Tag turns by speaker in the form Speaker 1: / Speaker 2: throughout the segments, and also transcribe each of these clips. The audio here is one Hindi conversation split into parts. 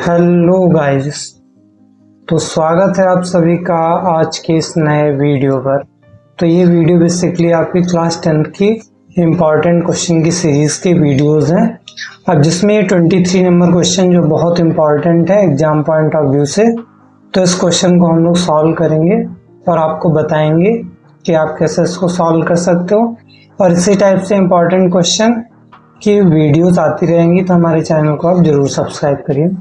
Speaker 1: Hello guys. तो स्वागत है आप सभी का आज के इस नए वीडियो पर। तो ये वीडियो बेसिकली आपकी क्लास 10th की इम्पॉर्टेंट क्वेश्चन की सीरीज के वीडियोस हैं। अब जिसमें ये 23 नंबर क्वेश्चन जो बहुत इम्पॉर्टेंट है एग्जाम पॉइंट ऑफ व्यू से, तो इस क्वेश्चन को हम लोग सॉल्व करेंगे और आपको बताएंगे कि आप कैसे इसको सॉल्व कर सकते हो। और इसी टाइप से इम्पॉर्टेंट क्वेश्चन की वीडियोस आती रहेंगी, तो हमारे चैनल को आप जरूर सब्सक्राइब करिए।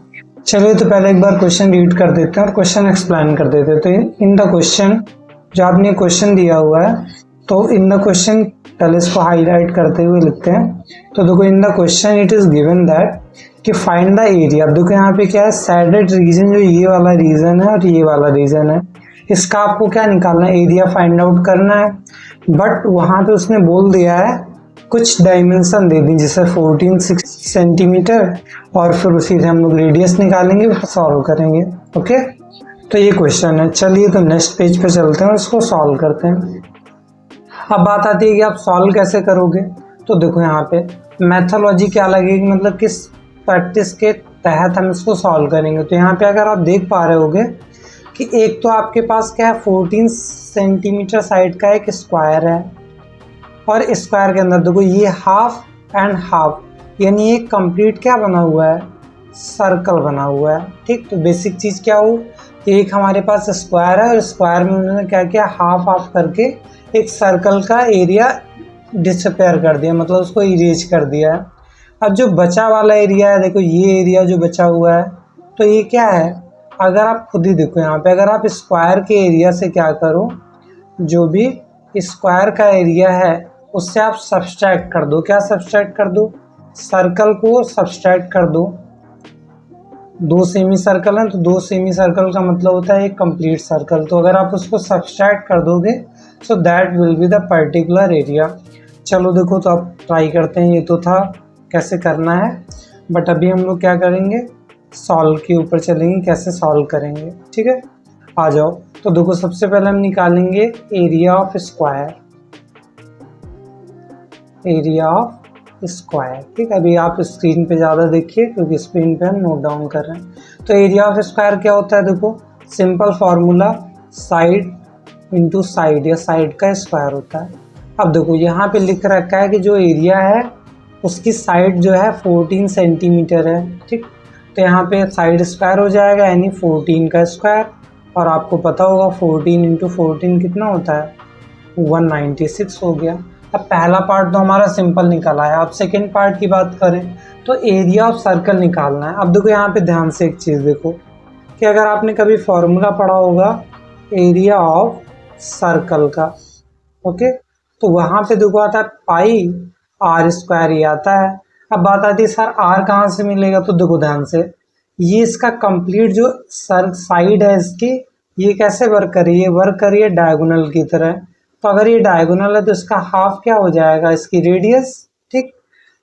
Speaker 1: चलिए तो पहले एक बार क्वेश्चन रीड कर देते हैं और क्वेश्चन एक्सप्लेन कर देते हैं। तो इन द क्वेश्चन, जो आपने क्वेश्चन दिया हुआ है, तो इन द क्वेश्चन पहले इसको हाईलाइट करते हुए लिखते हैं। तो देखो, in the question it is given that कि फाइंड द एरिया। अब देखो यहाँ पे क्या है, सैडेड रीजन, जो ये वाला रीजन है और ये वाला रीजन है, इसका आपको क्या निकालना है, एरिया फाइंड आउट करना है। बट वहां पे उसने बोल दिया है कुछ डायमेंशन दे दी, जैसे 14 सेंटीमीटर, और फिर उसी से हम लोग रेडियस निकालेंगे, उसको सॉल्व करेंगे। ओके, तो ये क्वेश्चन है। चलिए तो नेक्स्ट पेज पे चलते हैं और इसको सॉल्व करते हैं। अब बात आती है कि आप सॉल्व कैसे करोगे। तो देखो यहाँ पे मैथोलॉजी क्या लगेगी, मतलब किस प्रैक्टिस के तहत हम इसको सॉल्व करेंगे। तो यहाँ पे अगर आप देख पा रहे होगे कि एक तो आपके पास क्या है, 14 सेंटीमीटर साइड का एक स्क्वायर है, और स्क्वायर के अंदर देखो ये हाफ एंड हाफ, यानी एक कंप्लीट क्या बना हुआ है, सर्कल बना हुआ है। ठीक, तो बेसिक चीज़ क्या हो, एक हमारे पास स्क्वायर है और स्क्वायर में उन्होंने क्या किया, हाफ हाफ करके एक सर्कल का एरिया डिसअपेयर कर दिया, मतलब उसको इरेज कर दिया है। अब जो बचा वाला एरिया है, देखो ये एरिया जो बचा हुआ है, तो ये क्या है, अगर आप खुद ही देखो यहाँ पे, अगर आप स्क्वायर के एरिया से क्या करो, जो भी स्क्वायर का एरिया है उससे आप सब्सट्रैक्ट कर दो। क्या सब्सट्रैक्ट कर दो, सर्कल को सब्सट्रैक्ट कर दो। दो सेमी सर्कल है, तो दो सेमी सर्कल का मतलब होता है एक कंप्लीट सर्कल। तो अगर आप उसको सब्सट्रैक्ट कर दोगे, so that will be the particular area. चलो देखो, तो आप ट्राई करते हैं। ये तो था कैसे करना है, बट अभी हम लोग क्या करेंगे, सॉल्व के ऊपर चलेंगे, कैसे सॉल्व करेंगे। ठीक है, आ जाओ। तो देखो, सबसे पहले हम निकालेंगे area of square, area of square. ठीक है, अभी आप स्क्रीन पे ज़्यादा देखिए क्योंकि स्क्रीन पे हम नोट डाउन कर रहे हैं। तो एरिया ऑफ स्क्वायर क्या होता है, देखो simple formula, side into side, या साइड का स्क्वायर होता है। अब देखो यहाँ पे लिख रखा है कि जो एरिया है उसकी साइड जो है 14 सेंटीमीटर है। ठीक, तो यहाँ पे साइड स्क्वायर हो जाएगा, यानी 14 का स्क्वायर, और आपको पता होगा 14 इंटू 14 कितना होता है, 196 हो गया। अब पहला पार्ट तो हमारा सिंपल निकला है। अब सेकेंड पार्ट की बात करें तो एरिया ऑफ सर्कल निकालना है। अब देखो यहाँ पे ध्यान से एक चीज़ देखो कि अगर आपने कभी फॉर्मूला पढ़ा होगा एरिया ऑफ सर्कल का, ओके, तो वहाँ पे देखो आता है पाई आर स्क्वायर, ये आता है। अब बात आती है सर आर कहाँ से मिलेगा, तो देखो ध्यान से, ये इसका कंप्लीट जो साइड है इसकी, ये कैसे वर्क कर रही है, वर्क कर रही है डायगोनल की तरह। तो अगर ये डायगोनल है तो इसका हाफ क्या हो जाएगा, इसकी रेडियस। ठीक,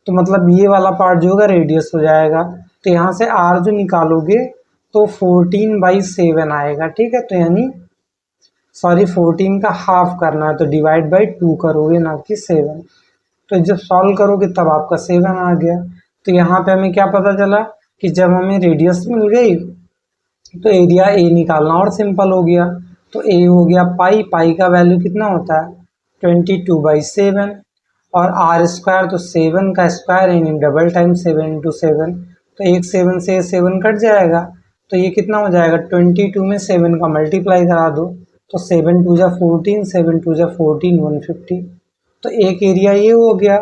Speaker 1: तो मतलब ये वाला पार्ट जो होगा रेडियस हो जाएगा। तो यहाँ से आर जो निकालोगे तो 14/7 आएगा। ठीक है, तो यानी सॉरी 14 का हाफ करना है, तो डिवाइड बाई 2 करोगे, ना कि 7। तो जब सॉल्व करोगे तब आपका 7 आ गया। तो यहाँ पे हमें क्या पता चला कि जब हमें रेडियस मिल गई तो एरिया ए निकालना और सिंपल हो गया। तो ए हो गया पाई, पाई का वैल्यू कितना होता है 22/7, और आर स्क्वायर तो 7 का स्क्वायर यानी डबल टाइम 7 इंटू 7, तो एक 7 से 7 कट जाएगा, तो ये कितना हो जाएगा 22 में 7 का मल्टीप्लाई करा दो, तो 7 2 जा 14, 7 2 जा 14, 150। तो एक एरिया ये हो गया,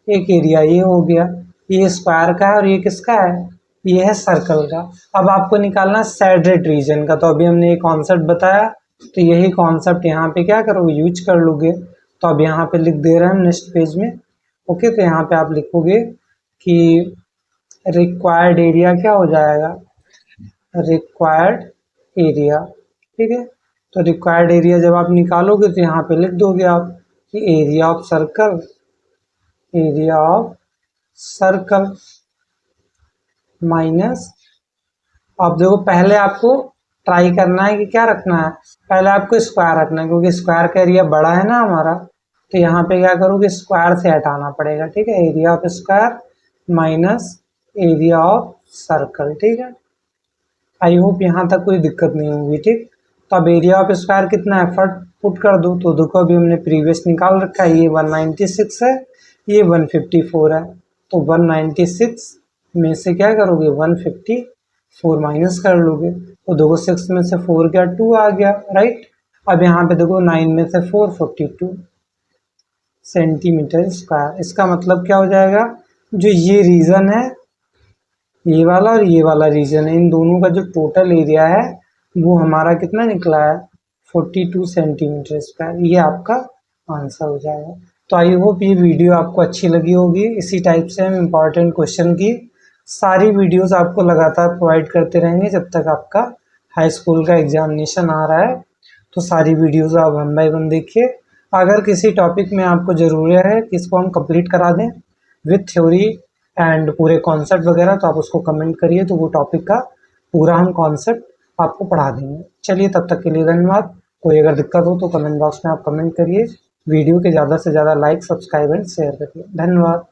Speaker 1: एक एरिया ये हो गया। ये स्क्वायर का है और ये किसका है, ये है सर्कल का। अब आपको निकालना सैडेड रीजन का। तो अभी हमने ये कॉन्सेप्ट बताया, तो यही कॉन्सेप्ट यहाँ पे क्या करोगे, यूज कर लोगे। तो अब यहाँ पे लिख दे रहे हैं नेक्स्ट पेज में। ओके, तो यहाँ पे आप लिखोगे कि रिक्वायर्ड एरिया क्या हो जाएगा, रिक्वायर्ड एरिया। ठीक है, तो रिक्वायर्ड एरिया जब आप निकालोगे तो यहाँ पे लिख दोगे आप कि area of circle, area of circle minus, अब देखो पहले आपको ट्राई करना है कि क्या रखना है, पहले आपको स्क्वायर रखना है, क्योंकि स्क्वायर का एरिया बड़ा है ना हमारा। तो यहाँ पे क्या करोगे, स्क्वायर से हटाना पड़ेगा। ठीक है, area of square minus area of circle. ठीक है, आई होप यहाँ तक कोई दिक्कत नहीं होगी। ठीक, तो अब एरिया ऑफ स्क्वायर कितना है फट पुट कर दो। तो देखो अभी हमने प्रीवियस निकाल रखा है, ये 196 है, ये 154 है। तो 196 में से क्या करोगे 154 माइनस कर लोगे। तो देखो 6 में से 4 गया 2 आ गया, राइट। अब यहाँ पे देखो 9 में से 4 42 सेंटीमीटर स्क्वायर। इसका मतलब क्या हो जाएगा, जो ये रीजन है, ये वाला और ये वाला रीजन है, इन दोनों का जो टोटल एरिया है वो हमारा कितना निकला है 42 सेंटीमीटर स्क्वायर। ये आपका आंसर हो जाएगा। तो आई होप ये वीडियो आपको अच्छी लगी होगी। इसी टाइप से हम इम्पॉर्टेंट क्वेश्चन की सारी वीडियोस आपको लगातार प्रोवाइड करते रहेंगे जब तक आपका हाई स्कूल का एग्जामिनेशन आ रहा है। तो सारी वीडियोस आप 1 बाय 1 देखिए। अगर किसी टॉपिक में आपको ज़रूरत है कि इसको हम कंप्लीट करा दें विथ थ्योरी एंड पूरे कॉन्सेप्ट वगैरह, तो आप उसको कमेंट करिए, तो वो टॉपिक का पूरा हम कॉन्सेप्ट आपको पढ़ा देंगे। चलिए तब तक के लिए धन्यवाद। कोई अगर दिक्कत हो तो कमेंट बॉक्स में आप कमेंट करिए। वीडियो के ज़्यादा से ज़्यादा लाइक, सब्सक्राइब एंड शेयर करिए। धन्यवाद।